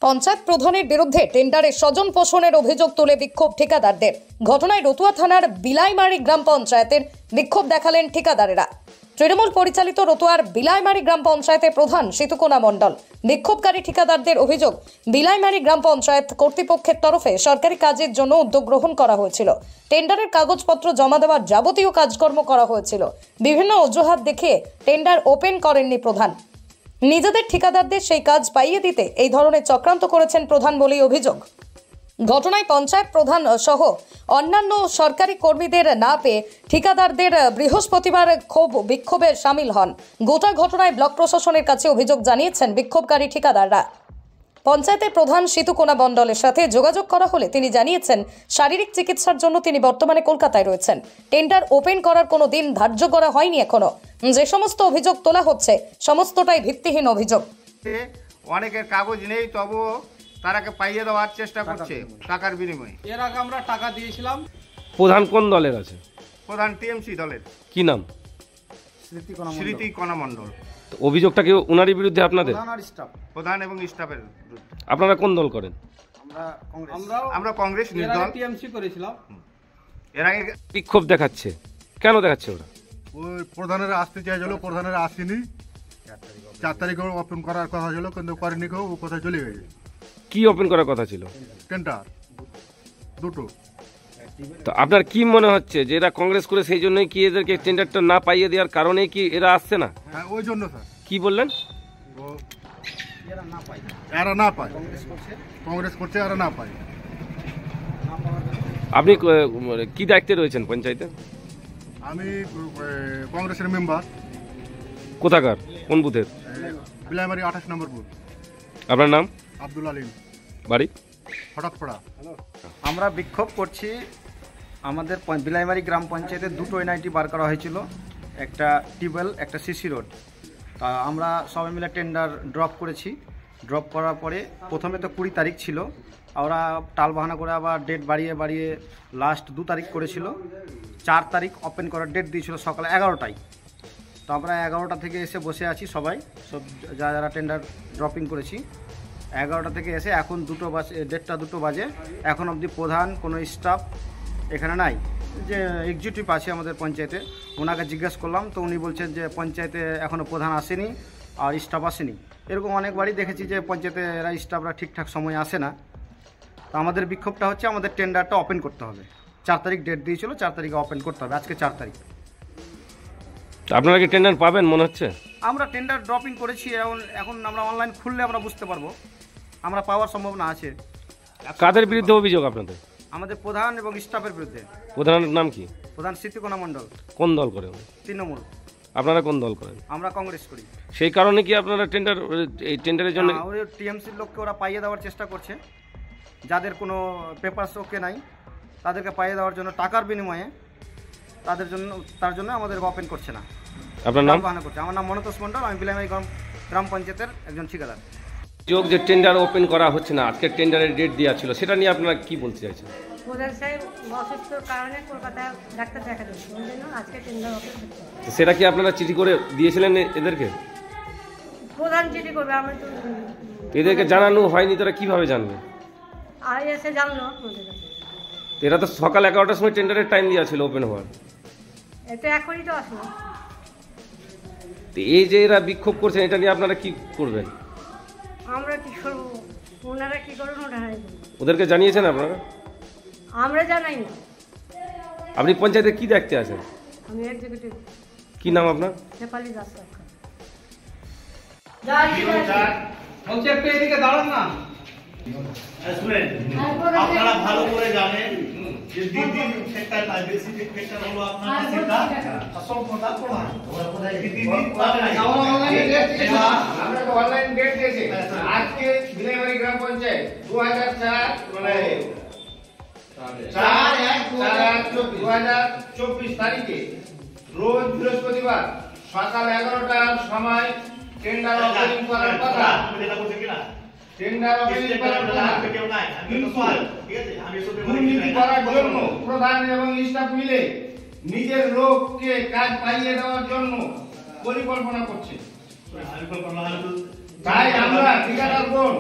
পঞ্চায়েত প্রধানের বিরুদ্ধে টেন্ডারে স্বজন পোষণের অভিযোগ তুলে বিক্ষোভ ঠিকাদারদের। ঘটনায় রতুয়া থানার বিলাইমারি গ্রাম পঞ্চায়েতের বিক্ষোভ দেখালেন ঠিকাদারেরা। তৃণমূল পরিচালিত রতুয়ার বিলাইমারি গ্রাম পঞ্চায়েতের প্রধান সিতুকোনা মণ্ডল। বিক্ষোভকারী ঠিকাদারদের অভিযোগ, বিলাইমারি গ্রাম পঞ্চায়েত কর্তৃপক্ষের তরফে সরকারি কাজের জন্য উদ্যোগ গ্রহণ করা হয়েছিল। টেন্ডারের কাগজপত্র জমা দেওয়ার যাবতীয় কাজকর্ম করা হয়েছিল। বিভিন্ন অজুহাত দেখিয়ে টেন্ডার ওপেন করেননি প্রধান। নিজেদের ঠিকাদারদের সেই কাজ পাইয়ে দিতে এই ধরনের চক্রান্ত করেছেন প্রধান বলেই অভিযোগ। ঘটনায় পঞ্চায়েত প্রধান সহ অন্যান্য সরকারি কর্মীদের না পেয়ে ঠিকাদারদের বৃহস্পতিবার বিক্ষোভে সামিল হন। গোটা ঘটনায় ব্লক প্রশাসনের কাছে অভিযোগ জানিয়েছেন বিক্ষোভকারী ঠিকাদাররা। পঞ্চায়েতের প্রধান সিতুকোনা মণ্ডলের সাথে যোগাযোগ করা হলে তিনি জানিয়েছেন শারীরিক চিকিৎসার জন্য তিনি বর্তমানে কলকাতায় রয়েছেন। টেন্ডার ওপেন করার কোনো দিন ধার্য করা হয়নি এখনো। যে সমস্ত অভিযোগ তোলা হচ্ছে সমস্তটাই ভিত্তিহীন অভিযোগ। অনেকের কাগজ নেই, তবুও তারাকে পাইয়ে দেওয়ার চেষ্টা করছে টাকার বিনিময়ে। এর আগে আমরা টাকা দিয়েছিলাম। প্রধান কোন দলের আছে? প্রধান টিএমসি দলের। কি নাম? স্মৃতিকণা মণ্ডল। অভিযোগটা কি উনারই বিরুদ্ধে আপনাদের? প্রধান এবং স্টাফের বিরুদ্ধে। আপনারা কোন দল করেন? আমরা কংগ্রেস নির্দল। টিএমসি করেছিলাম। এর আগে বিক্ষোভ দেখাচ্ছে, কেন দেখাচ্ছে ওরা? ওই প্রধানের আসতে চাইছিল, প্রধানের আসেনি। 4 তারিখে ওপেন করার কথা ছিল, কিন্তু করেনি। কেউ ও কোথায় চলে গেছে। কি ওপেন করার কথা ছিল? টেন্ডার দুটো। তো আপনার কি মনে হচ্ছে যে এরা কংগ্রেস করে সেই জন্যই কি এদেরকে টেন্ডারটা না পাইয়ে দেওয়ার কারণেই কি এরা আসছে না? হ্যাঁ, ওই জন্য স্যার। কি বললেন? এরা না পায়, কংগ্রেস করছে, এরা না পায়। আপনি কি দায়িত্বে রয়েছেন পঞ্চায়েতে? আমি কংগ্রেসের মেম্বার। কোথাকার, কোন বুথের? বিলাইমারি 28 নম্বর বুথ। আপনার নাম? আব্দুল আলিম। বাড়ি? হঠাৎ পড়া। আমরা বিক্ষোভ করছি। আমাদের বিলাইমারি গ্রাম পঞ্চায়েতে দুটো এনআইটি বার করা হয়েছিল, একটা টিউবওয়েল, একটা সিসি রোড। তা আমরা সবাই মিলে টেন্ডার ড্রপ করেছি। ড্রপ করার পরে প্রথমে তো 20 তারিখ ছিল, ওরা টাল বাহানা করে আবার ডেট বাড়িয়ে লাস্ট 2 তারিখ করেছিল। 4 তারিখ ওপেন করার ডেট দিয়েছিল সকাল 11টায়। তো আমরা 11টা থেকে এসে বসে আছি সবাই, সব যারা টেন্ডার ড্রপিং করেছি। 11টা থেকে এসে এখন 2টো বাজে, 1:30-2টো বাজে, এখন অবধি প্রধান কোনো স্টাফ এখানে নাই। যে এক্সিকিউটিভ আছে আমাদের পঞ্চায়েতে, ওনাকে জিজ্ঞেস করলাম, তো উনি বলছেন যে পঞ্চায়েতে এখনও প্রধান আসেনি আর স্টাফ আসেনি। এরকম অনেকবারই দেখেছি যে পঞ্চায়েতে এরা স্টাফরা ঠিকঠাক সময় আসে না। তো আমাদের বিক্ষোভটা হচ্ছে আমাদের টেন্ডারটা ওপেন করতে হবে। 4 তারিখ ডেট দিয়েছিল, 4 তারিখে ওপেন করতে হবে। আজকে 4 তারিখ। আপনারা কি টেন্ডার পাবেন মনে হচ্ছে? আমরা টেন্ডার ড্রপিং করেছি, এখন আমরা অনলাইন খুললে আমরা বুঝতে পারবো, আমরা পাওয়ার সম্ভাবনা আছে। কাদের বিরুদ্ধে অভিযোগ আপনাদের? আমাদের প্রধান এবং স্টাফের বিরুদ্ধে। প্রধানের নাম কি? প্রধান সিতুকোনা মণ্ডল। কোন দল করে? তৃণমূল। আপনারা কোন দল করেন? আমরা কংগ্রেস করি। সেই কারণে কি আপনারা এই টেন্ডারের জন্য? ওই টিএমসির লোককে ওরা পাইয়ে দেওয়ার চেষ্টা করছে, যাদের কোনো পেপারস ওকে নাই তাদেরকে পাইয়ে দেওয়ার জন্য টাকার বিনিময়ে তার জন্য আমাদের ওপেন করছে না। আপনার নাম? বাহানা করছে। আমার নাম মনতোষ মণ্ডল, আমি বিলাইমারি গ্রাম পঞ্চায়েতের একজন ঠিকাদার। যোগ যে টেন্ডার ওপেন করা হচ্ছে না, আজকে টেন্ডারের ডেট দেওয়া ছিল, সেটা নিয়ে আপনারা কি বলতে চাইছেন? প্রধান সাহেব অসুস্থর কারণে কলকাতায় ডাক্তার দেখা দিচ্ছে, ওই জন্য আজকে টেন্ডার ওপেন হচ্ছে। সেটা কি আপনারা চিঠি করে দিয়েছিলেন এদেরকে? প্রধান চিঠি করবে, আমি তো এদেরকে জানানো হয়নি, তারা কিভাবে জানবে? আর এসে জানলো আমাদের কাছে। এরা তো সকাল 11টার সময় টেন্ডারের টাইম দেওয়া ছিল ওপেন হওয়ার। এটা এখনই তো আসলো। এই যে এরা বিক্ষোভ করছেন, এটা নিয়ে আপনারা কি করবেন? আমরা কি করবো, ওনারা কি করবেন ওনারাই করবেন। ওদেরকে জানিয়েছেন আপনারা? আমরা জানাই না। আপনি পঞ্চায়েতে কি দেখতে আছেন? আমি এক্সিকিউটিভ। কি নাম আপনার? নেপালি দাস সরকার। বলছি একটু এদিকে দাঁড়ান না। শুনেন, আপনারা ভালো করে জানেন যে দিদির সেক্টর না, বেসিক সেক্টর হলো আপনার সেটা আসল কথা প্রধান। দিদি আমরা তো অনলাইন ডেট দিয়েছি। আজকে বিলাইমারি গ্রাম পঞ্চায়েত 2004 মানে 4/1/2024 তারিখে রোজ বৃহস্পতিবার সকাল 11টার সময় টেন্ডার ওপেনিং করার কথা। টেন্ডার ওপেনিং করার কথা কেউ নাই, ঠিক আছে? আমি দুর্নীতি করার জন্য প্রধান এবং স্টাফ মিলে নিজের লোককে কাজ পাইয়ে দেওয়ার জন্য পরিকল্পনা করছে। তাই আমরা ঠিকাদারগণ